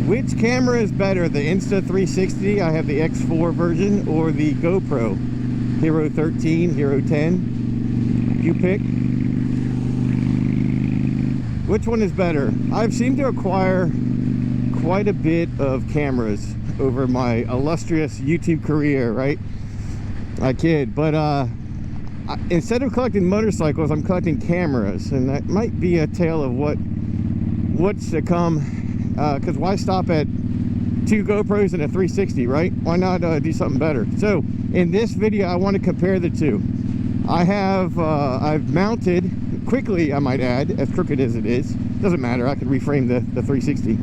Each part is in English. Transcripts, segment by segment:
Which camera is better, the Insta360, I have the X4 version, or the GoPro Hero 13, Hero 10? You pick. Which one is better? I've seemed to acquire quite a bit of cameras over my illustrious YouTube career, right? I kid, but instead of collecting motorcycles, I'm collecting cameras, and that might be a tale of what's to come. Because why stop at 2 GoPros and a 360, right? Why not do something better? So in this video, I want to compare the two. I've mounted quickly, I might add, as crooked as it is. Doesn't matter, I could reframe the 360.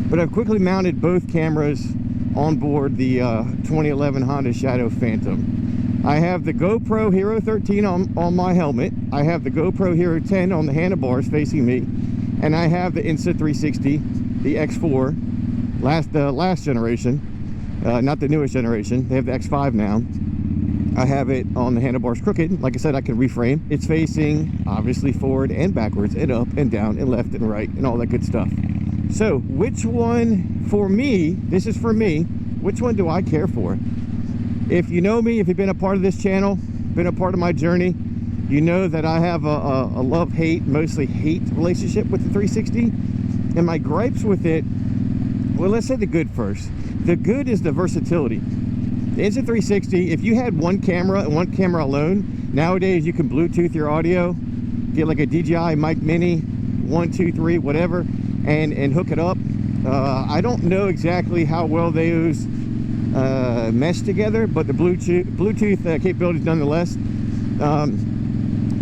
But I've quickly mounted both cameras on board the 2011 Honda Shadow Phantom. I have the GoPro Hero 13 on my helmet. I have the GoPro Hero 10 on the handlebars facing me. And I have the Insta360, the X4, the last generation, not the newest generation. They have the X5 now. I have it on the handlebars crooked. Like I said, I can reframe. It's facing, obviously, forward and backwards, and up and down and left and right and all that good stuff. So, which one, for me, this is for me, which one do I care for? If you know me, if you've been a part of this channel, been a part of my journey, you know that I have a love-hate, mostly hate relationship with the 360. And my gripes with it, well, let's say the good first. The good is the versatility. The Insta360, if you had one camera and one camera alone, nowadays you can Bluetooth your audio, get like a DJI Mic Mini, 1, 2, 3, whatever, and hook it up. I don't know exactly how well those mesh together, but the Bluetooth capabilities nonetheless.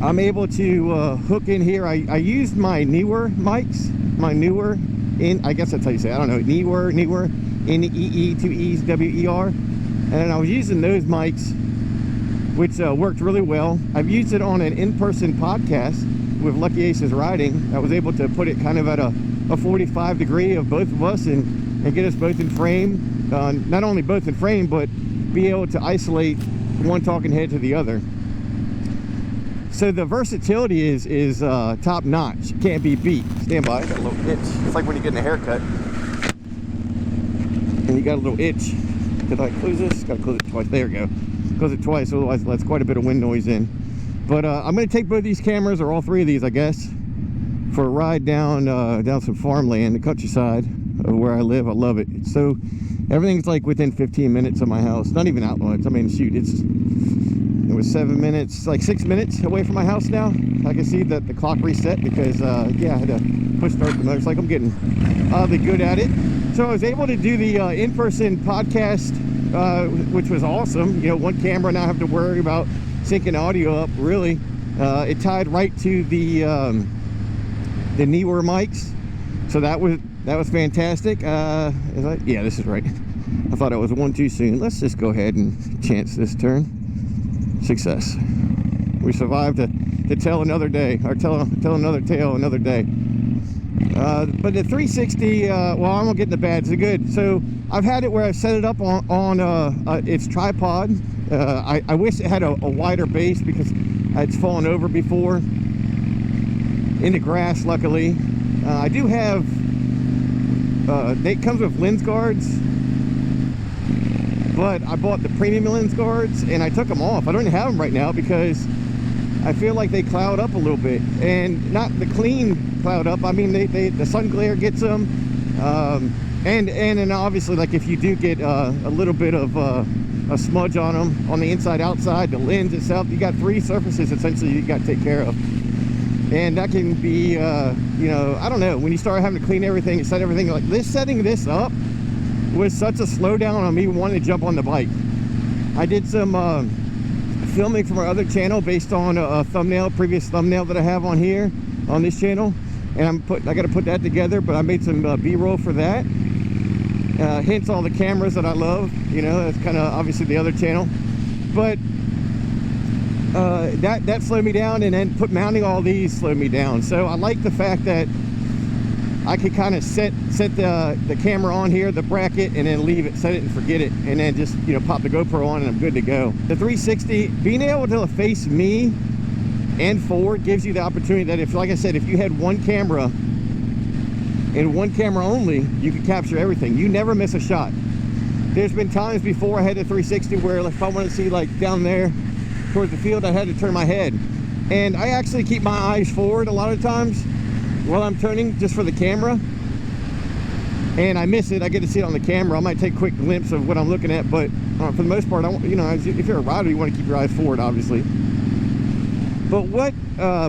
I'm able to hook in here. I used my newer mics, I guess that's how you say it, I don't know, newer, N-E-E, 2 E's, W-E-R. And I was using those mics, which worked really well. I've used it on an in-person podcast with Lucky Aces Riding. I was able to put it kind of at a 45 degree of both of us and get us both in frame. Not only both in frame, but be able to isolate one talking head to the other. So the versatility is top notch. Can't be beat. Stand by. I got a little itch. It's like when you're getting a haircut and you got a little itch. Did I close this? Got to close it twice. There we go. Close it twice, otherwise it lets quite a bit of wind noise in. But I'm going to take both these cameras, or all three of these, I guess, for a ride down some farmland, the countryside of where I live. I love it. So everything's like within 15 minutes of my house. Not even out much. I mean, shoot, it was 7 minutes, like 6 minutes away from my house now. I can see that the clock reset because, yeah, I had to push start the motorcycle. I'm getting oddly good at it. So I was able to do the in-person podcast, which was awesome. You know, one camera, now I have to worry about syncing audio up, really. It tied right to the newer mics. So that was fantastic. Yeah, this is right. I thought I was one too soon. Let's just go ahead and chance this turn. Success. We survived to tell another day, or tell another tale another day. But the 360, well, I'm gonna get in the bad. It's good. So I've had it where I've set it up on its tripod. I wish it had a wider base because it's fallen over before in the grass. Luckily, I do have. It comes with lens guards. But I bought the premium lens guards and I took them off. I don't even have them right now because I feel like they cloud up a little bit, and not the clean cloud up. I mean, the sun glare gets them, and obviously, like if you do get a little bit of a smudge on them on the inside, outside, the lens itself, you got three surfaces essentially you got to take care of, and that can be, you know, I don't know, when you start having to clean everything and set everything like this. Setting this up was such a slowdown on me wanting to jump on the bike. I did some filming from our other channel based on a previous thumbnail that I have on here on this channel, and I got to put that together. But I made some B-roll for that. Hence all the cameras that I love. You know, that's kind of obviously the other channel. But that slowed me down, and then mounting all these slowed me down. So I like the fact that I could kind of set the camera on here, the bracket, and then leave it, set it and forget it, and then just, you know, pop the GoPro on and I'm good to go. The 360, being able to face me and forward gives you the opportunity that if, like I said, if you had one camera in one camera only, you can capture everything. You never miss a shot. There's been times before I had the 360 where if I want to see like down there towards the field, I had to turn my head. And I actually keep my eyes forward a lot of times while I'm turning, just for the camera. And I miss it. I get to see it on the camera. I might take a quick glimpse of what I'm looking at, but for the most part, I want, you know, if you're a rider, you want to keep your eyes forward, obviously. But what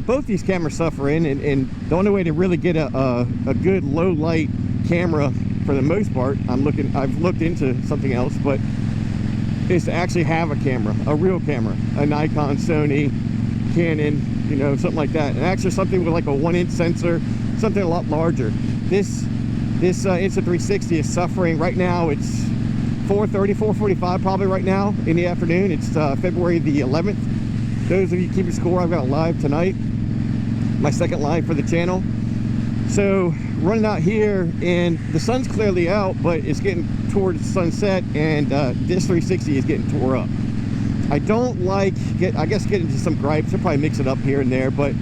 both these cameras suffer in, and the only way to really get a good low light camera for the most part, I've looked into something else, but is to actually have a camera, a real camera, a Nikon, Sony, Canon, you know, something like that, and actually something with like a 1-inch sensor, something a lot larger. This Insta360 is suffering right now. It's 4:30, 4:45 probably right now in the afternoon. It's February the 11th. Those of you keeping score, I've got a live tonight, my second live for the channel. So running out here, and the sun's clearly out, but it's getting towards sunset, and this 360 is getting tore up. I don't like, I guess get into some gripes. I'll probably mix it up here and there, but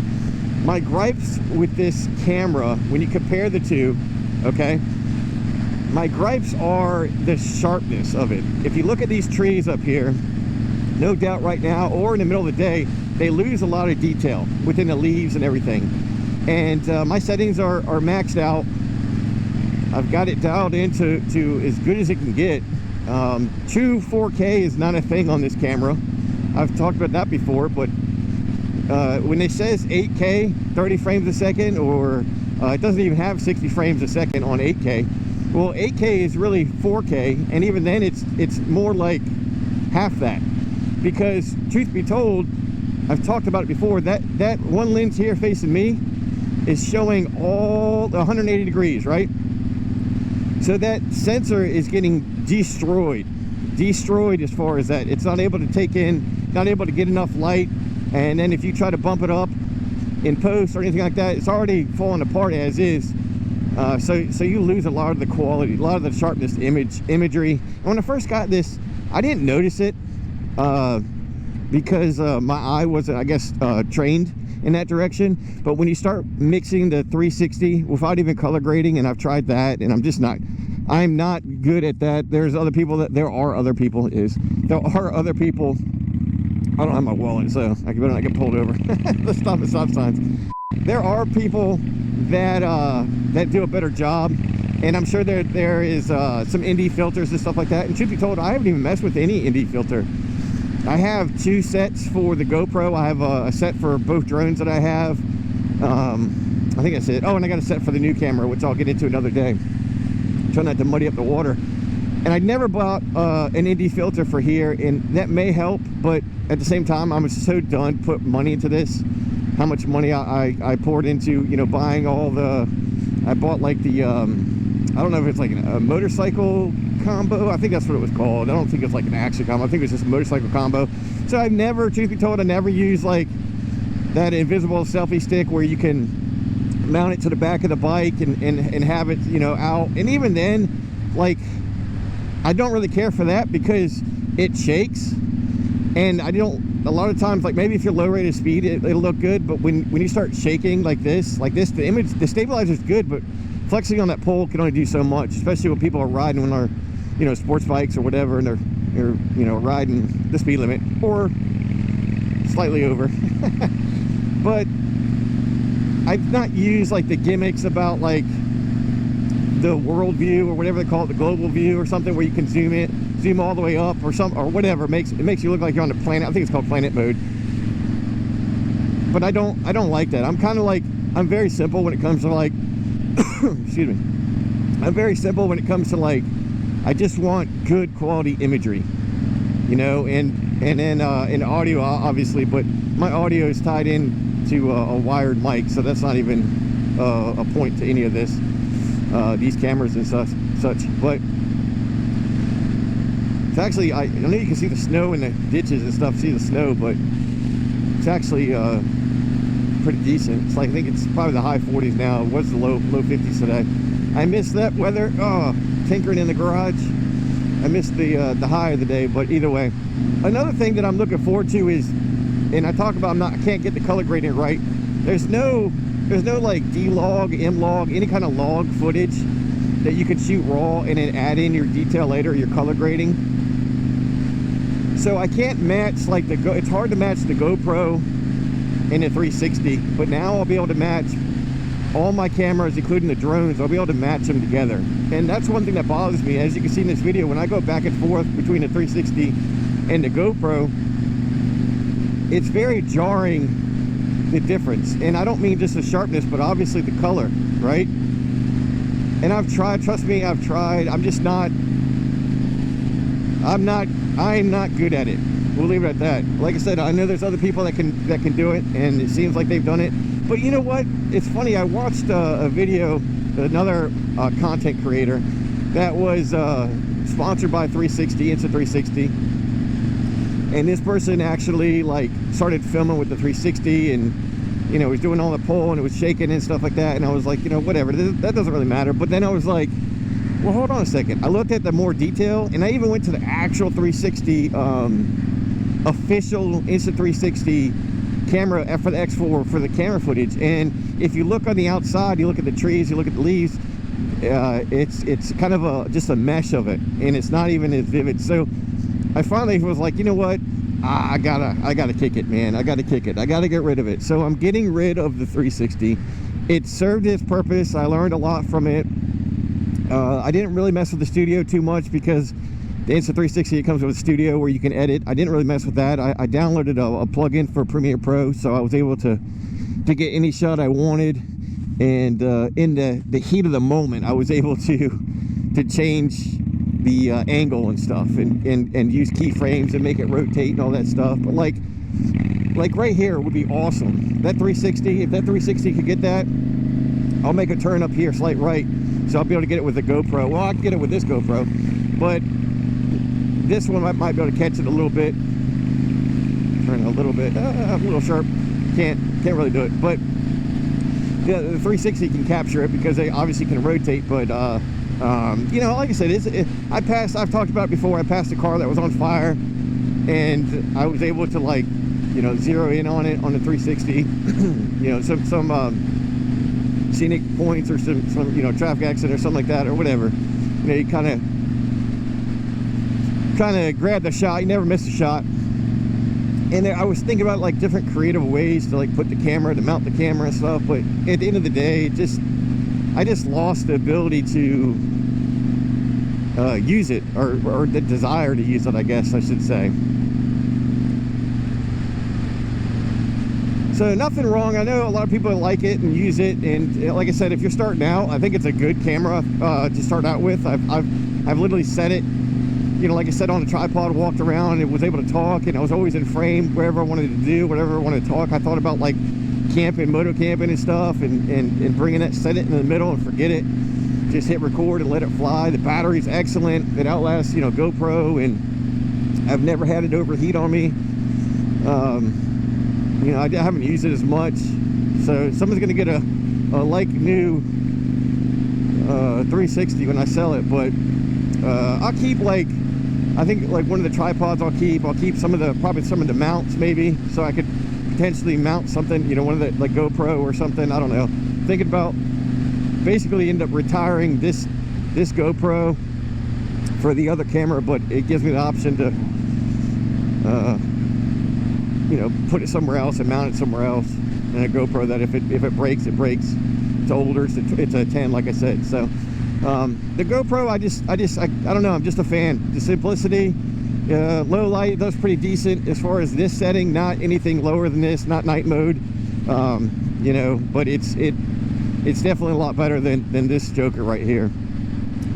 my gripes with this camera, when you compare the two, okay, my gripes are the sharpness of it. If you look at these trees up here, no doubt right now, or in the middle of the day, they lose a lot of detail within the leaves and everything. And my settings are maxed out. I've got it dialed into as good as it can get. True 4K is not a thing on this camera. I've talked about that before, but when it says 8K, 30 frames a second, or it doesn't even have 60 frames a second on 8K. Well, 8K is really 4K, and even then it's more like half that. Because truth be told, I've talked about it before, that one lens here facing me is showing all 180 degrees, right? So that sensor is getting destroyed as far as that. It's not able to take in, not able to get enough light, and then if you try to bump it up in post or anything like that, it's already falling apart as is. So you lose a lot of the quality, a lot of the sharpness, imagery. And when I first got this, I didn't notice it because my eye wasn't, I guess, trained in that direction. But when you start mixing the 360 without even color grading, and I've tried that, and I'm not good at that. There are other people. I don't have my wallet, so I better not get pulled over. Let's stop at stop signs. There are people that do a better job, and I'm sure there is some ND filters and stuff like that. And truth be told, I haven't even messed with any ND filter. I have 2 sets for the GoPro. I have a set for both drones that I have. I think that's it. Oh, and I got a set for the new camera, which I'll get into another day. Try not to muddy up the water. And I never bought an ND filter for here, and that may help, but at the same time, I'm so done put money into this. How much money I poured into, you know, buying all the, I bought like the, I don't know if it's like a motorcycle combo. I think that's what it was called. I don't think it's like an action combo. I think it was just a motorcycle combo. So I've never, truth be told, I never used like that invisible selfie stick where you can mount it to the back of the bike and have it, you know, out. And even then, like, I don't really care for that because it shakes, and I don't, a lot of times, like maybe if you're low rate of speed, it'll look good, but when you start shaking like this, the stabilizer is good, but flexing on that pole can only do so much, especially when people are riding on our, you know, sports bikes or whatever, and they're you know, riding the speed limit or slightly over. But I've not used like the gimmicks about like the world view or whatever they call it, the global view or something, where you can zoom all the way up or whatever. It makes you look like you're on the planet. I think it's called planet mode. But I don't like that. I'm kind of like, I'm very simple when it comes to like excuse me. I'm very simple when it comes to like, I just want good quality imagery, you know, and then in audio obviously, but my audio is tied in to a wired mic, so that's not even a point to any of this, these cameras and such. But it's actually, I know you can see the snow in the ditches and stuff, see the snow, but it's actually pretty decent. It's like, I think it's probably the high 40s now. It was the low 50s today. I missed that weather. Oh, tinkering in the garage. I missed the high of the day, but either way. Another thing that I'm looking forward to is, and I talk about, I can't get the color grading right. There's no there's no like D-log, M-log, any kind of log footage that you can shoot raw and then add in your detail later, your color grading. So I can't match like it's hard to match the GoPro and the 360, but now I'll be able to match all my cameras, including the drones. I'll be able to match them together. And that's one thing that bothers me. As you can see in this video, when I go back and forth between the 360 and the GoPro, it's very jarring, the difference. And I don't mean just the sharpness, but obviously the color, right? And I've tried, trust me, I've tried. I'm not good at it. We'll leave it at that. Like I said, I know there's other people that can do it, and it seems like they've done it. But you know what? It's funny. I watched a video, another content creator that was sponsored by 360, Insta360, and this person actually like started filming with the 360, and you know, he was doing all the pull and it was shaking and stuff like that. And I was like, you know, whatever. That doesn't really matter. But then I was like, well, hold on a second. I looked at the more detail, and I even went to the actual 360 official Insta360 camera for the X4 for the camera footage. And if you look on the outside, you look at the trees, you look at the leaves, it's kind of just a mesh of it, and it's not even as vivid. So I finally was like, you know what, I gotta kick it, man. I gotta kick it. I gotta get rid of it. So I'm getting rid of the 360. It served its purpose. I learned a lot from it. I didn't really mess with the studio too much because the Insta360, it comes with a studio where you can edit. I didn't really mess with that. I downloaded a plugin for Premiere Pro, so I was able to get any shot I wanted. And in the heat of the moment, I was able to change the angle and stuff, and use keyframes and make it rotate and all that stuff. But like right here would be awesome. That 360, if that 360 could get that, I'll make a turn up here, slight right, so I'll be able to get it with the GoPro. Well, I can get it with this GoPro, but this one might be able to catch it a little bit. Turn a little bit, a little sharp. Can't really do it, but yeah, the 360 can capture it because they obviously can rotate. But you know, like I said, I've talked about it before. I passed a car that was on fire, and I was able to, like, you know, zero in on it on the 360. You know, some scenic points or some you know, traffic accident or something like that, or whatever. You know, you kind of grab the shot. You never miss a shot. And I was thinking about like different creative ways to like put the camera, to mount the camera and stuff. But at the end of the day, I just lost the ability to use it, or the desire to use it, I guess I should say. So nothing wrong. I know a lot of people like it and use it, and like I said, if you're starting out, I think it's a good camera to start out with. I've literally set it, you know, like I said, on a tripod, walked around and was able to talk, and I was always in frame wherever I wanted to do, whatever I wanted to talk. I thought about like camping, moto camping and stuff, and bringing it, set it in the middle and forget it. Just hit record and let it fly. The battery's excellent. It outlasts, you know, GoPro, and I've never had it overheat on me. You know, I haven't used it as much, so someone's gonna get a like new 360 when I sell it. But I'll keep, like, I think like one of the tripods I'll keep some of the, probably some of the mounts maybe, so I could potentially mount something, you know, one of the, like GoPro or something. I don't know, thinking about basically end up retiring this GoPro for the other camera, but it gives me the option to you know, put it somewhere else and mount it somewhere else. And a GoPro that if it breaks, it breaks. It's older, it's a 10, like I said. So the GoPro, I don't know, I'm just a fan. The simplicity, low light, that's pretty decent as far as this setting. Not anything lower than this, not night mode. You know, but it's definitely a lot better than this joker right here.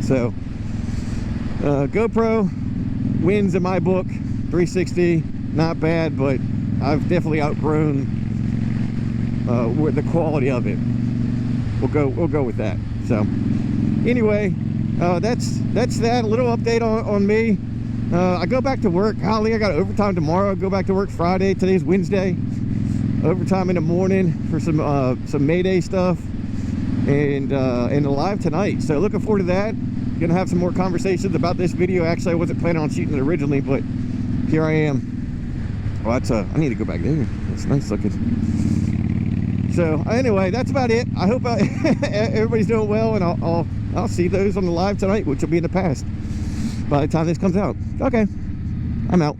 So GoPro wins in my book. 360, not bad, but I've definitely outgrown with the quality of it. We'll go with that. So anyway, that's that. A little update on me. I go back to work. Golly, I got overtime tomorrow. I go back to work Friday. Today's Wednesday. Overtime in the morning for some Mayday stuff, and live tonight. So looking forward to that. Gonna have some more conversations about this video. Actually, I wasn't planning on shooting it originally, but here I am. Well, that's I need to go back there. It's nice looking. So anyway, that's about it. I hope everybody's doing well, and I'll see those on the live tonight, which will be in the past by the time this comes out. Okay, I'm out.